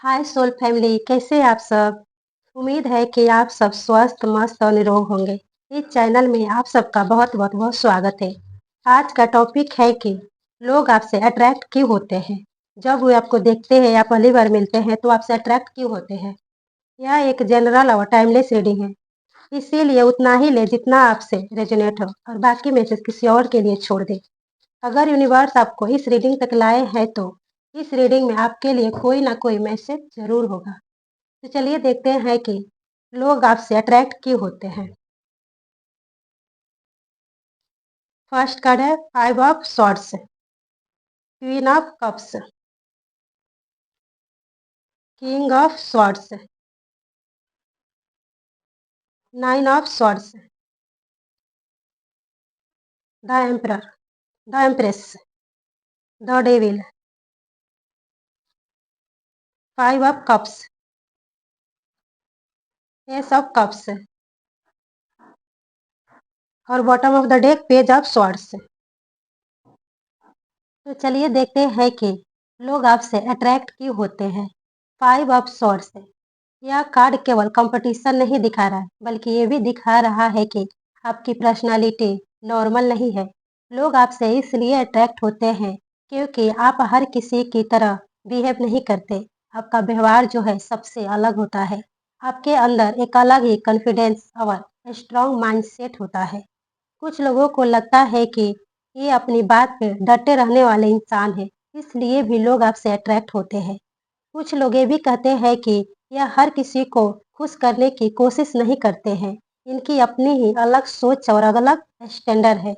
हाय soul family, कैसे हैं आप सब। उम्मीद है कि आप सब स्वस्थ मस्त और निरोग होंगे। इस चैनल में आप सबका बहुत बहुत बहुत स्वागत है। आज का टॉपिक है कि लोग आपसे अट्रैक्ट क्यों होते हैं। जब वे आपको देखते हैं या पहली बार मिलते हैं तो आपसे अट्रैक्ट क्यों होते हैं। यह एक जनरल और टाइमलेस रीडिंग है, इसीलिए उतना ही ले जितना आपसे रेजोनेट हो और बाकी मैसेज किसी और के लिए छोड़ दे। अगर यूनिवर्स आपको इस रीडिंग तक लाए हैं तो इस रीडिंग में आपके लिए कोई ना कोई मैसेज जरूर होगा। तो चलिए देखते हैं कि लोग आपसे अट्रैक्ट क्यों होते हैं। फर्स्ट कार्ड है 5 of swords, queen of cups, king of swords, 9 of swords, the emperor, the empress, the devil, 5 of cups, ace of cups और bottom of the deck page of swords. तो चलिए देखते हैं कि लोग आपसे अट्रैक्ट क्यों होते हैं। 5 ऑफ सॉर्ड्स है। यह कार्ड केवल कंपटीशन नहीं दिखा रहा है, बल्कि ये भी दिखा रहा है कि आपकी पर्सनालिटी नॉर्मल नहीं है। लोग आपसे इसलिए अट्रैक्ट होते हैं क्योंकि आप हर किसी की तरह बिहेव नहीं करते। आपका व्यवहार जो है सबसे अलग होता है। आपके अंदर एक अलग ही कॉन्फिडेंस और स्ट्रॉन्ग माइंडसेट होता है। कुछ लोगों को लगता है कि ये अपनी बात पे डटे रहने वाले इंसान है, इसलिए भी लोग आपसे अट्रैक्ट होते हैं। कुछ लोग ये भी कहते हैं कि यह हर किसी को खुश करने की कोशिश नहीं करते हैं। इनकी अपनी ही अलग सोच और अलग स्टैंडर्ड है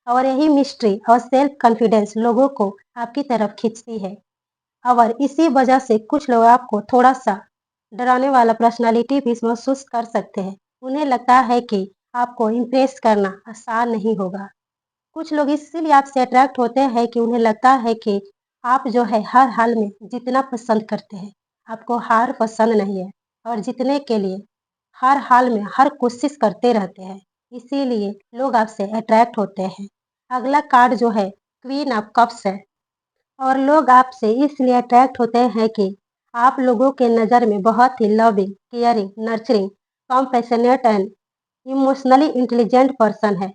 और यही मिस्ट्री और सेल्फ कॉन्फिडेंस लोगों को आपकी तरफ खींचती है। और इसी वजह से कुछ लोग आपको थोड़ा-सा डराने वाला पर्सनैलिटी भी महसूस कर सकते हैं। उन्हें लगता है कि आपको इम्प्रेस करना आसान नहीं होगा। कुछ लोग इसीलिए आपसे अट्रैक्ट होते हैं कि उन्हें लगता है कि आप जो है हर हाल में जीतना पसंद करते हैं। आपको हार पसंद नहीं है और जीतने के लिए हर हाल में हर कोशिश करते रहते हैं। इसीलिए लोग आपसे अट्रैक्ट होते हैं। अगला कार्ड जो है क्वीन ऑफ कप्स है और लोग आपसे इसलिए अट्रैक्ट होते हैं कि आप लोगों के नज़र में बहुत ही loving, caring, nurturing, compassionate and emotionally intelligent person है,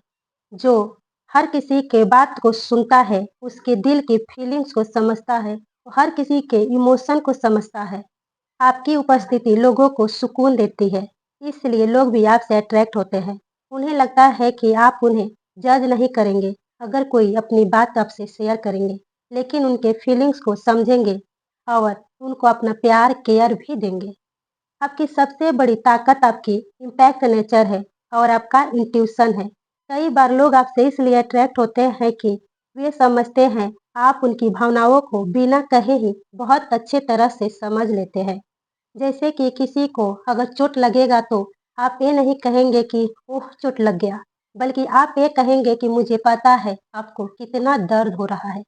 जो हर किसी के बात को सुनता है, उसके दिल की फीलिंग्स को समझता है, हर किसी के इमोशन को समझता है। आपकी उपस्थिति लोगों को सुकून देती है, इसलिए लोग भी आपसे अट्रैक्ट होते हैं। उन्हें लगता है कि आप उन्हें जज नहीं करेंगे अगर कोई अपनी बात आपसे शेयर करेंगे, लेकिन उनके फीलिंग्स को समझेंगे और उनको अपना प्यार, केयर भी देंगे। आपकी सबसे बड़ी ताकत आपकी इम्पैक्ट नेचर है और आपका इंट्यूशन है। कई बार लोग आपसे इसलिए अट्रैक्ट होते हैं कि वे समझते हैं आप उनकी भावनाओं को बिना कहे ही बहुत अच्छे तरह से समझ लेते हैं। जैसे कि किसी को अगर चोट लगेगा तो आप ये नहीं कहेंगे कि ओह चोट लग गया, बल्कि आप ये कहेंगे कि मुझे पता है आपको कितना दर्द हो रहा है।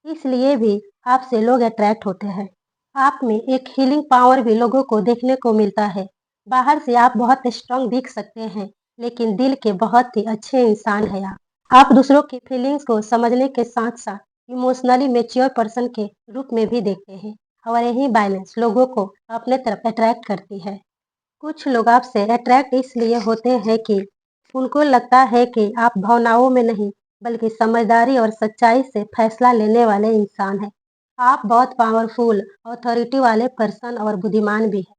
इसलिए भी आपसे लोग अट्रैक्ट होते हैं। आप में एक हीलिंग पावर भी लोगों को देखने को मिलता है। बाहर से आप बहुत स्ट्रांग दिख सकते हैं, लेकिन दिल के बहुत ही अच्छे इंसान हैं आप। आप दूसरों की फीलिंग्स को समझने के साथ-साथ इमोशनली मैच्योर पर्सन के रूप में भी देखते हैं और यही बैलेंस लोगों को अपने तरफ अट्रैक्ट करती है। कुछ लोग आपसे अट्रैक्ट इसलिए होते हैं कि उनको लगता है कि आप भावनाओं में नहीं, बल्कि समझदारी और सच्चाई से फैसला लेने वाले इंसान हैं। आप बहुत पावरफुल, अथॉरिटी वाले पर्सन और बुद्धिमान भी हैं।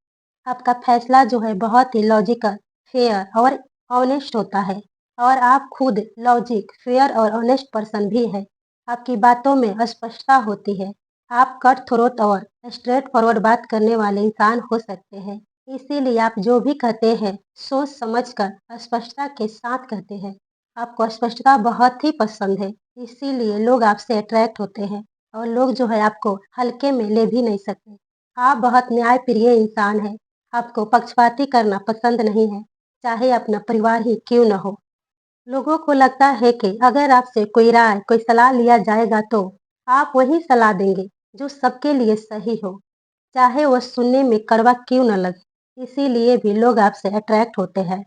आपका फैसला जो है बहुत ही लॉजिकल, फेयर और ऑनेस्ट होता है और आप खुद लॉजिक, फेयर और ऑनेस्ट पर्सन भी है। आपकी बातों में स्पष्टता होती है। आप कट थ्रोट और स्ट्रेट फॉरवर्ड बात करने वाले इंसान हो सकते हैं। इसीलिए आप जो भी कहते हैं, सोच समझकर स्पष्टता के साथ कहते हैं। आपको स्पष्टता बहुत ही पसंद है, इसीलिए लोग आपसे अट्रैक्ट होते हैं और लोग जो है आपको हल्के में ले भी नहीं सकते। आप बहुत न्यायप्रिय इंसान हैं। आपको पक्षपाती करना पसंद नहीं है, चाहे अपना परिवार ही क्यों न हो। लोगों को लगता है कि अगर आपसे कोई राय, कोई सलाह लिया जाएगा तो आप वही सलाह देंगे जो सबके लिए सही हो, चाहे वो सुनने में कड़वा क्यों न लगे। इसीलिए भी लोग आपसे अट्रैक्ट होते हैं।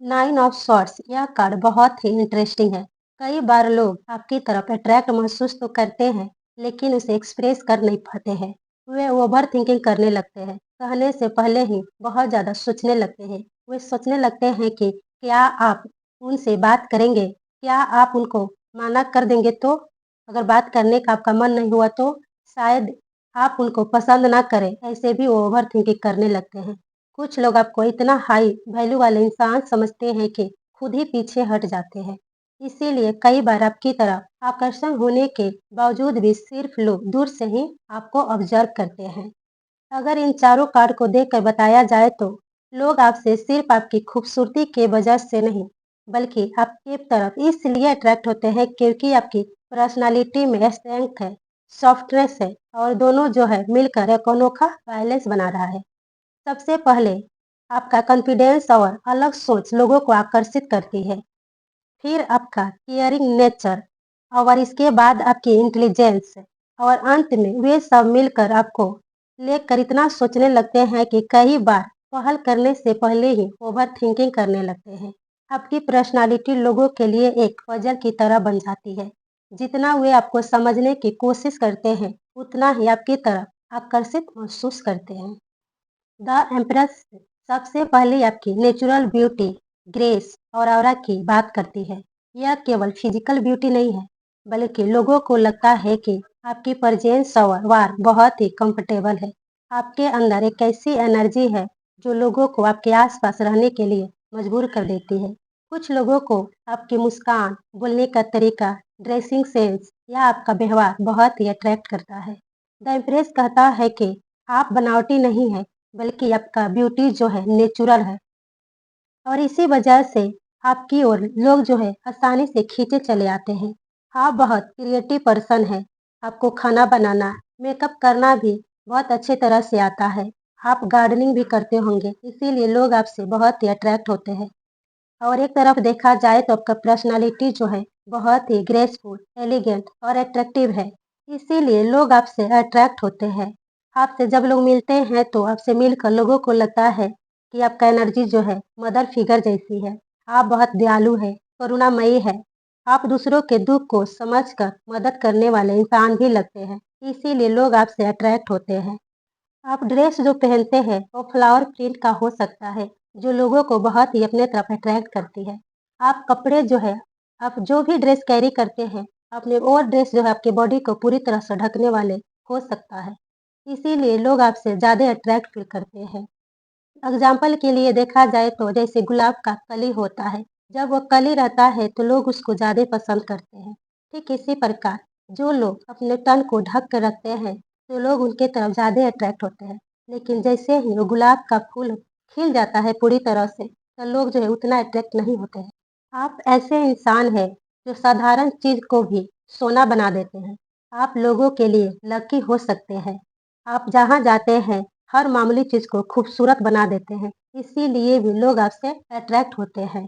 9 ऑफ सॉर्ड्स यह कार्ड बहुत ही इंटरेस्टिंग है। कई बार लोग आपकी तरफ अट्रैक्ट महसूस तो करते हैं, लेकिन उसे एक्सप्रेस कर नहीं पाते हैं। वे ओवर थिंकिंग करने लगते हैं, कहने से पहले ही बहुत ज़्यादा सोचने लगते हैं। वे सोचने लगते हैं कि क्या आप उनसे बात करेंगे? क्या आप उनको मना कर देंगे तो? अगर बात करने का आपका मन नहीं हुआ तो? शायद आप उनको पसंद ना करें, ऐसे भी वो ओवर थिंकिंग करने लगते हैं। कुछ लोग आपको इतना हाई वैल्यू वाले इंसान समझते हैं कि खुद ही पीछे हट जाते हैं। इसीलिए कई बार आपकी तरफ आकर्षण होने के बावजूद भी सिर्फ लोग दूर से ही आपको ऑब्जर्व करते हैं। अगर इन चारों कार्ड को देखकर बताया जाए तो लोग आपसे सिर्फ आपकी खूबसूरती के वजह से नहीं, बल्कि आपकी तरफ इसलिए अट्रैक्ट होते हैं क्योंकि आपकी पर्सनालिटी में स्ट्रेंथ है, सॉफ्टनेस है और दोनों जो है मिलकर एक अनोखा बैलेंस बना रहा है। सबसे पहले आपका कॉन्फिडेंस और अलग सोच लोगों को आकर्षित करती है। फिर आपका केयरिंग नेचर और इसके बाद आपकी इंटेलिजेंस और अंत में वे सब मिलकर आपको लेकर इतना सोचने लगते हैं कि कई बार पहल करने से पहले ही ओवर थिंकिंग करने लगते हैं। आपकी पर्सनालिटी लोगों के लिए एक पजल की तरह बन जाती है। जितना वे आपको समझने की कोशिश करते हैं, उतना ही आपकी तरफ आकर्षित महसूस करते हैं। द एम्प्रेस सबसे पहले आपकी नेचुरल ब्यूटी, ग्रेस और ऑरा की बात करती है। यह केवल फिजिकल ब्यूटी नहीं है, बल्कि लोगों को लगता है कि आपकी प्रेजेंस और वार बहुत ही कंफर्टेबल है। आपके अंदर एक ऐसी एनर्जी है जो लोगों को आपके आसपास रहने के लिए मजबूर कर देती है। कुछ लोगों को आपकी मुस्कान, बोलने का तरीका, ड्रेसिंग सेंस या आपका व्यवहार बहुत ही अट्रैक्ट करता है। द इम्प्रेस कहता है कि आप बनावटी नहीं है, बल्कि आपका ब्यूटी जो है नेचुरल है और इसी वजह से आपकी ओर लोग जो है आसानी से खींचे चले आते हैं। आप बहुत क्रिएटिव पर्सन है। आपको खाना बनाना, मेकअप करना भी बहुत अच्छे तरह से आता है। आप गार्डनिंग भी करते होंगे, इसीलिए लोग आपसे बहुत ही अट्रैक्ट होते हैं। और एक तरफ देखा जाए तो आपका पर्सनालिटी जो है बहुत ही ग्रेसफुल, एलिगेंट और अट्रैक्टिव है। इसीलिए लोग आपसे अट्रैक्ट होते हैं। आपसे जब लोग मिलते हैं तो आपसे मिलकर लोगों को लगता है कि आपका एनर्जी जो है मदर फिगर जैसी है। आप बहुत दयालु है, करुणामयी है। आप दूसरों के दुख को समझकर मदद करने वाले इंसान भी लगते हैं। इसीलिए लोग आपसे अट्रैक्ट होते हैं। आप ड्रेस जो पहनते हैं वो फ्लावर प्रिंट का हो सकता है, जो लोगों को बहुत ही अपने तरफ अट्रैक्ट करती है। आप कपड़े जो है, आप जो भी ड्रेस कैरी करते हैं, अपने वो ड्रेस जो है आपकी बॉडी को पूरी तरह से ढकने वाले हो सकता है। इसीलिए लोग आपसे ज़्यादा अट्रैक्ट फील करते हैं। एग्जाम्पल के लिए देखा जाए तो जैसे गुलाब का कली होता है, जब वो कली रहता है तो लोग उसको ज़्यादा पसंद करते हैं। ठीक इसी प्रकार जो लोग अपने तन को ढक कर रखते हैं, तो लोग उनके तरफ ज़्यादा अट्रैक्ट होते हैं। लेकिन जैसे ही वो गुलाब का फूल खिल जाता है पूरी तरह से, तो लोग जो है उतना अट्रैक्ट नहीं होते हैं। आप ऐसे इंसान हैं जो साधारण चीज़ को भी सोना बना देते हैं। आप लोगों के लिए लकी हो सकते हैं। आप जहाँ जाते हैं हर मामूली चीज़ को खूबसूरत बना देते हैं, इसीलिए भी लोग आपसे अट्रैक्ट होते हैं।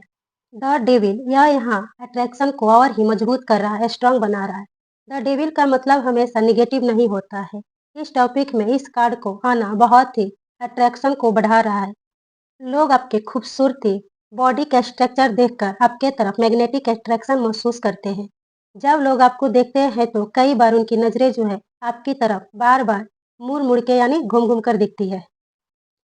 द डेविल यह यहाँ अट्रैक्शन को और ही मजबूत कर रहा है, स्ट्रांग बना रहा है। द डेविल का मतलब हमेशा नेगेटिव नहीं होता है। इस टॉपिक में इस कार्ड को आना बहुत ही अट्रैक्शन को बढ़ा रहा है। लोग आपकी खूबसूरती, बॉडी का स्ट्रक्चर देखकर आपके तरफ मैग्नेटिक अट्रैक्शन महसूस करते हैं। जब लोग आपको देखते हैं तो कई बार उनकी नज़रें जो है आपकी तरफ बार-बार मुड़-मुड़ के यानी घूम-घूम कर दिखती है।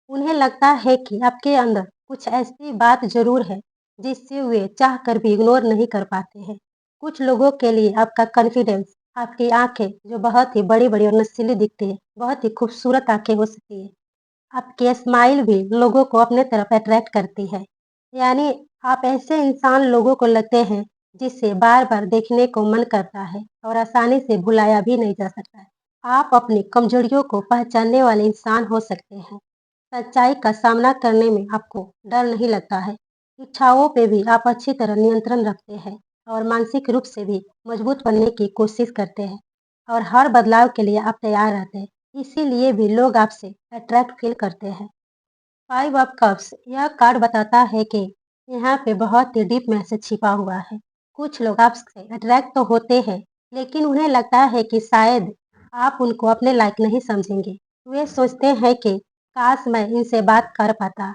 उन्हें लगता है कि आपके अंदर कुछ ऐसी बात ज़रूर है, जिसे वे चाह कर भी इग्नोर नहीं कर पाते हैं। कुछ लोगों के लिए आपका कॉन्फिडेंस, आपकी आँखें जो बहुत ही बड़ी-बड़ी और नशीली दिखती है, बहुत ही खूबसूरत आँखें हो सकती है। आपकी स्माइल भी लोगों को अपने तरफ अट्रैक्ट करती है। यानी आप ऐसे इंसान लोगों को लगते हैं, जिसे बार-बार देखने को मन करता है और आसानी से भुलाया भी नहीं जा सकता है। आप अपनी कमजोरियों को पहचानने वाले इंसान हो सकते हैं। सच्चाई का सामना करने में आपको डर नहीं लगता है। इच्छाओं पे भी आप अच्छी तरह नियंत्रण रखते हैं और मानसिक रूप से भी मजबूत बनने की कोशिश करते हैं और हर बदलाव के लिए आप तैयार रहते हैं। इसीलिए भी लोग आपसे अट्रैक्ट फील करते हैं। 5 ऑफ कप्स यह कार्ड बताता है कि यहाँ पे बहुत ही डीप मैसेज छिपा हुआ है। कुछ लोग आपसे अट्रैक्ट तो होते हैं, लेकिन उन्हें लगता है कि शायद आप उनको अपने लायक नहीं समझेंगे। वे सोचते हैं कि काश मैं इनसे बात कर पाता,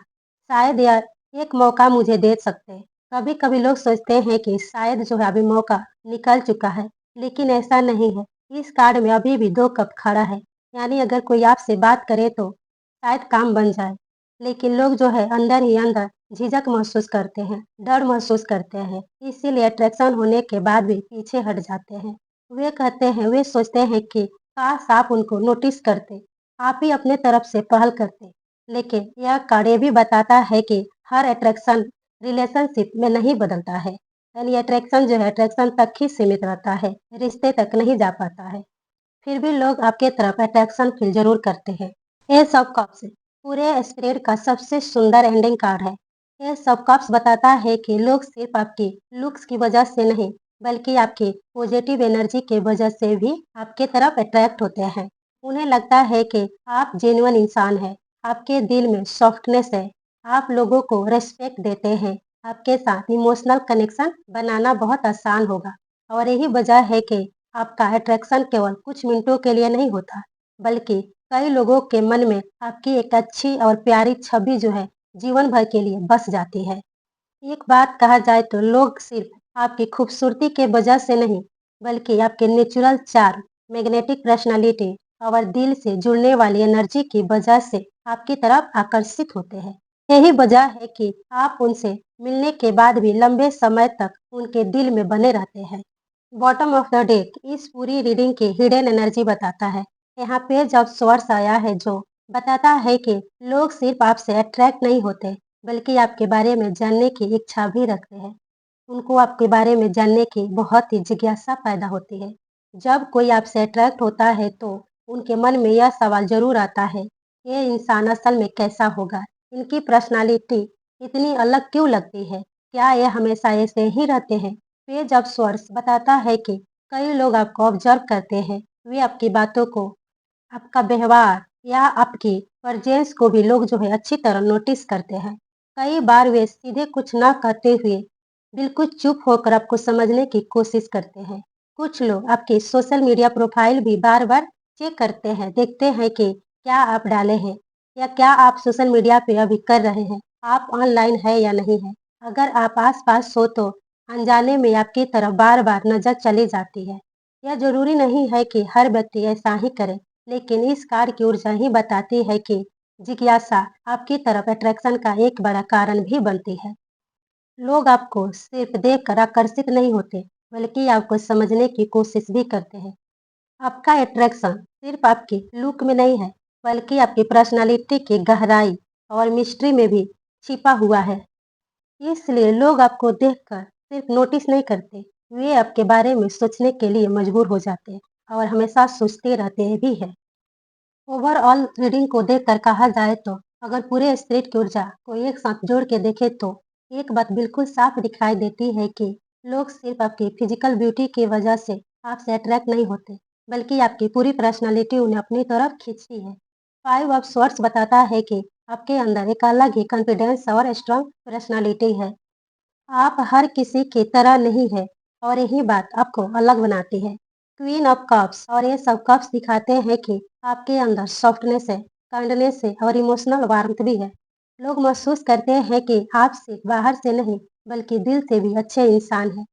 शायद यह एक मौका मुझे दे सकते। कभी-कभी लोग सोचते हैं कि शायद जो है अभी मौका निकल चुका है, लेकिन ऐसा नहीं है। इस कार्ड में अभी भी 2 कप खड़ा है। यानी अगर कोई आपसे बात करे तो शायद काम बन जाए। लेकिन लोग जो है अंदर ही अंदर झिझक महसूस करते हैं, डर महसूस करते हैं, इसीलिए अट्रैक्शन होने के बाद भी पीछे हट जाते हैं। वे सोचते हैं कि काश आप उनको नोटिस करते, आप ही अपने तरफ से पहल करते। लेकिन यह कार्य भी बताता है कि हर अट्रैक्शन रिलेशनशिप में नहीं बदलता है। यानी अट्रैक्शन जो है अट्रैक्शन तक ही सीमित रहता है, रिश्ते तक नहीं जा पाता है। फिर भी लोग आपके तरफ अट्रैक्शन फील जरूर करते हैं। ये सब कप्स पूरे स्प्रेड का सबसे सुंदर एंडिंग कार्ड है। ये सब कप्स बताता है कि लोग सिर्फ आपकी लुक्स की वजह से नहीं, बल्कि आपकी पॉजिटिव एनर्जी की वजह से भी आपके तरफ अट्रैक्ट होते हैं। उन्हें लगता है कि आप जेन्युइन इंसान हैं, आपके दिल में सॉफ्टनेस है, आप लोगों को रिस्पेक्ट देते हैं, आपके साथ इमोशनल कनेक्शन बनाना बहुत आसान होगा। और यही वजह है कि आपका अट्रैक्शन केवल कुछ मिनटों के लिए नहीं होता, बल्कि कई लोगों के मन में आपकी एक अच्छी और प्यारी छवि जो है जीवन भर के लिए बस जाती है। एक बात कहा जाए तो लोग सिर्फ आपकी खूबसूरती के वजह से नहीं, बल्कि आपके नेचुरल चार्म, मैग्नेटिक पर्सनालिटी और दिल से जुड़ने वाली एनर्जी की वजह से आपकी तरफ आकर्षित होते हैं। यही वजह है कि आप उनसे मिलने के बाद भी लंबे समय तक उनके दिल में बने रहते हैं। बॉटम ऑफ द डेक इस पूरी रीडिंग की हिडन एनर्जी बताता है। यहाँ पेज ऑफ स्वर्ड्स आया है जो बताता है कि लोग सिर्फ आपसे अट्रैक्ट नहीं होते, बल्कि आपके बारे में जानने की इच्छा भी रखते हैं। उनको आपके बारे में जानने की बहुत ही जिज्ञासा पैदा होती है। जब कोई आपसे अट्रैक्ट होता है तो उनके मन में यह सवाल जरूर आता है, ये इंसान असल में कैसा होगा? इनकी पर्सनालिटी इतनी अलग क्यों लगती है? क्या ये हमेशा ऐसे ही रहते हैं? पेज ऑफ स्वर्ड्स बताता है कि कई लोग आपको ऑब्जर्व करते हैं। वे आपकी बातों को, आपका व्यवहार या आपकी प्रेजेंस को भी लोग जो है अच्छी तरह नोटिस करते हैं। कई बार वे सीधे कुछ ना कहते हुए बिल्कुल चुप होकर आपको समझने की कोशिश करते हैं। कुछ लोग आपकी सोशल मीडिया प्रोफाइल भी बार बार चेक करते हैं, देखते हैं कि क्या आप डाले हैं या क्या आप सोशल मीडिया पे अभी कर रहे हैं, आप ऑनलाइन है या नहीं है। अगर आप आस पास हो तो अनजाने में आपकी तरफ बार बार नजर चली जाती है। यह जरूरी नहीं है कि हर व्यक्ति ऐसा ही करे, लेकिन इस कार्य की ऊर्जा ही बताती है कि जिज्ञासा आपकी तरफ अट्रैक्शन का एक बड़ा कारण भी बनती है। लोग आपको सिर्फ देखकर आकर्षित नहीं होते, बल्कि आपको समझने की कोशिश भी करते हैं। आपका अट्रैक्शन सिर्फ आपकी लुक में नहीं है, बल्कि आपकी पर्सनालिटी की गहराई और मिस्ट्री में भी छिपा हुआ है। इसलिए लोग आपको देखकर सिर्फ नोटिस नहीं करते, वे आपके बारे में सोचने के लिए मजबूर हो जाते हैं और हमेशा सोचते रहते भी हैं। ओवरऑल रीडिंग को देखकर कहा जाए तो अगर पूरे स्पिरिट की ऊर्जा को एक साथ जोड़ के देखे तो एक बात बिल्कुल साफ दिखाई देती है कि लोग सिर्फ आपकी फिजिकल ब्यूटी की वजह से आपसे अट्रैक्ट नहीं होते, बल्कि आपकी पूरी पर्सनालिटी उन्हें अपनी तरफ खींचती है। फाइव ऑफ स्वॉर्ड्स बताता है कि आपके अंदर एक अलग ही कॉन्फिडेंस और स्ट्रांग पर्सनालिटी है। आप हर किसी की तरह नहीं है और यही बात आपको अलग बनाती है। क्वीन ऑफ कप्स और ये सब कप्स दिखाते हैं कि आपके अंदर सॉफ्टनेस है, काइंडनेस है और इमोशनल वार्मथ भी है। लोग महसूस करते हैं कि आप सिर्फ बाहर से नहीं, बल्कि दिल से भी अच्छे इंसान हैं।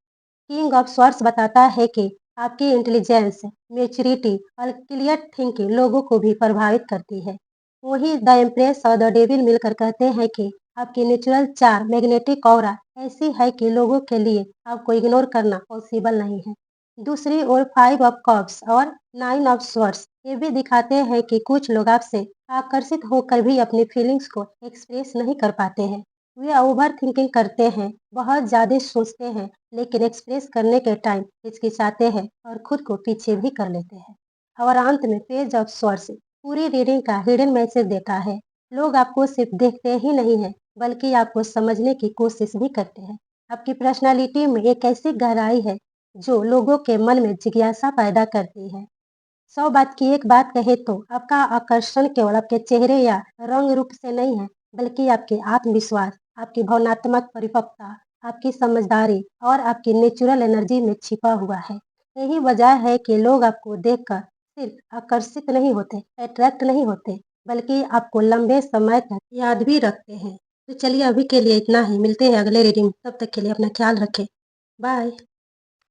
किंग ऑफ स्वॉर्ड्स बताता है कि आपकी इंटेलिजेंस, मैच्योरिटी और क्लियर थिंकिंग लोगों को भी प्रभावित करती है। वहीं द एम्प्रेस और द डेविल मिलकर कहते हैं कि आपकी नेचुरल चार्म, मैग्नेटिक ऑरा ऐसी है कि लोगों के लिए आपको इग्नोर करना पॉसिबल नहीं है। दूसरी ओर फाइव ऑफ कप्स और नाइन ऑफ स्वर्ड्स ये भी दिखाते हैं कि कुछ लोग आपसे आकर्षित होकर भी अपनी फीलिंग्स को एक्सप्रेस नहीं कर पाते हैं। वे ओवर थिंकिंग करते हैं, बहुत ज़्यादा सोचते हैं, लेकिन एक्सप्रेस करने के टाइम हिचकिचाते हैं और खुद को पीछे भी कर लेते हैं। और अंत में पेज ऑफ स्वर्ड्स पूरी रीडिंग का हिडन मैसेज देता है। लोग आपको सिर्फ देखते ही नहीं हैं, बल्कि आपको समझने की कोशिश भी करते हैं। आपकी पर्सनालिटी में एक ऐसी गहराई है जो लोगों के मन में जिज्ञासा पैदा करती है। 100 बात की एक बात कहे तो आपका आकर्षण केवल आपके चेहरे या रंग रूप से नहीं है, बल्कि आपके आत्मविश्वास, आपकी भावनात्मक परिपक्वता, आपकी समझदारी और आपकी नेचुरल एनर्जी में छिपा हुआ है। यही वजह है कि लोग आपको देखकर सिर्फ आकर्षित नहीं होते, अट्रैक्ट नहीं होते, बल्कि आपको लंबे समय तक याद भी रखते हैं। तो चलिए अभी के लिए इतना ही, मिलते हैं अगले रीडिंग, तब तक के लिए अपना ख्याल रखें। बाय।